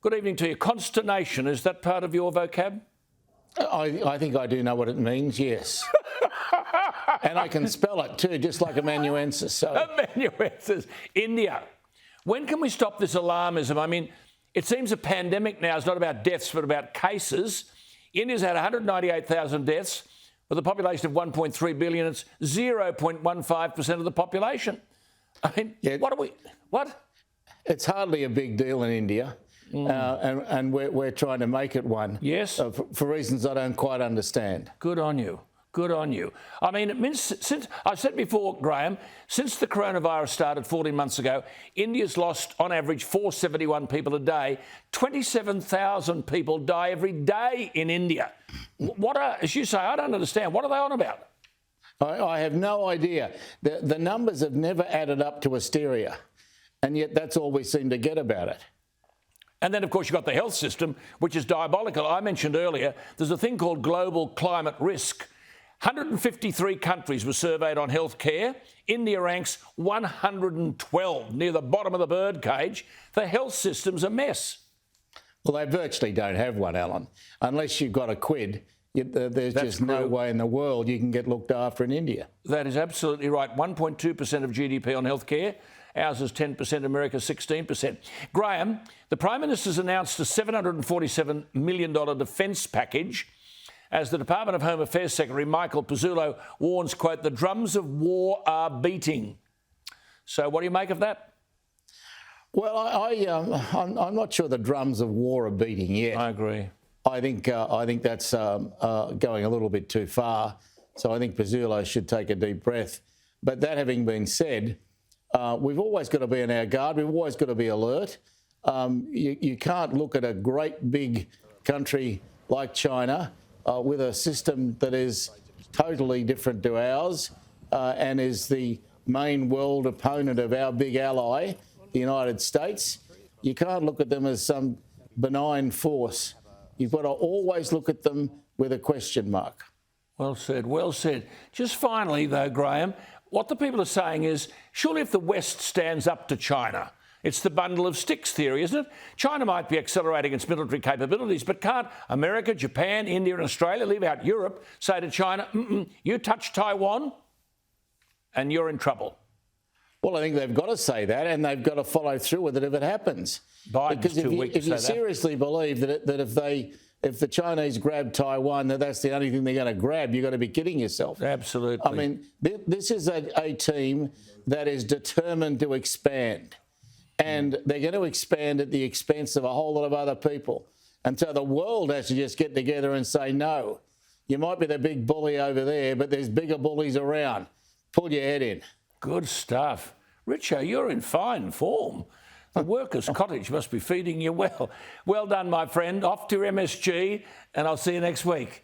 Good evening to you. Consternation, is that part of your vocab? I think I do know what it means, yes. And I can spell it too, just like amanuensis. So. Amanuensis. India. When can we stop this alarmism? I mean, it seems a pandemic now is not about deaths, but about cases. India's had 198,000 deaths with a population of 1.3 billion. It's 0.15% of the population. I mean, yeah. What? It's hardly a big deal in India. And we're trying to make it one. Yes. For reasons I don't quite understand. Good on you. Good on you. I mean, it means since I've said before, Graham, since the coronavirus started 14 months ago, India's lost on average 471 people a day. 27,000 people die every day in India. As you say, I don't understand. What are they on about? I have no idea. The numbers have never added up to hysteria, and yet that's all we seem to get about it. And then, of course, you've got the health system, which is diabolical. I mentioned earlier, there's a thing called global climate risk. 153 countries were surveyed on health care. India ranks 112, near the bottom of the birdcage. The health system's a mess. Well, they virtually don't have one, Alan. Unless you've got a quid, there's just no way in the world you can get looked after in India. That is absolutely right. 1.2% of GDP on health care. Ours is 10%, America's 16%. Graham, the Prime Minister's announced a $747 million defence package as the Department of Home Affairs Secretary Michael Pizzullo warns, quote, the drums of war are beating. So what do you make of that? Well, I'm not sure the drums of war are beating yet. I agree. I think that's going a little bit too far. So I think Pizzullo should take a deep breath. But that having been said, we've always got to be on our guard. We've always got to be alert. You can't look at a great big country like China with a system that is totally different to ours and is the main world opponent of our big ally, the United States. You can't look at them as some benign force. You've got to always look at them with a question mark. Well said, well said. Just finally, though, Graham, what the people are saying is, surely if the West stands up to China, it's the bundle of sticks theory, isn't it? China might be accelerating its military capabilities, but can't America, Japan, India and Australia, leave out Europe, say to China, you touch Taiwan and you're in trouble? Well, I think they've got to say that, and they've got to follow through with it if it happens. Biden's too weak to say that. If you seriously believe that if the Chinese grab Taiwan, that's the only thing they're going to grab, you've got to be kidding yourself. Absolutely. I mean, this is a team that is determined to expand, and they're going to expand at the expense of a whole lot of other people. And so the world has to just get together and say, no, you might be the big bully over there, but there's bigger bullies around. Pull your head in. Good stuff. Richo, you're in fine form. The Workers' Cottage must be feeding you well. Well done, my friend. Off to MSG, and I'll see you next week.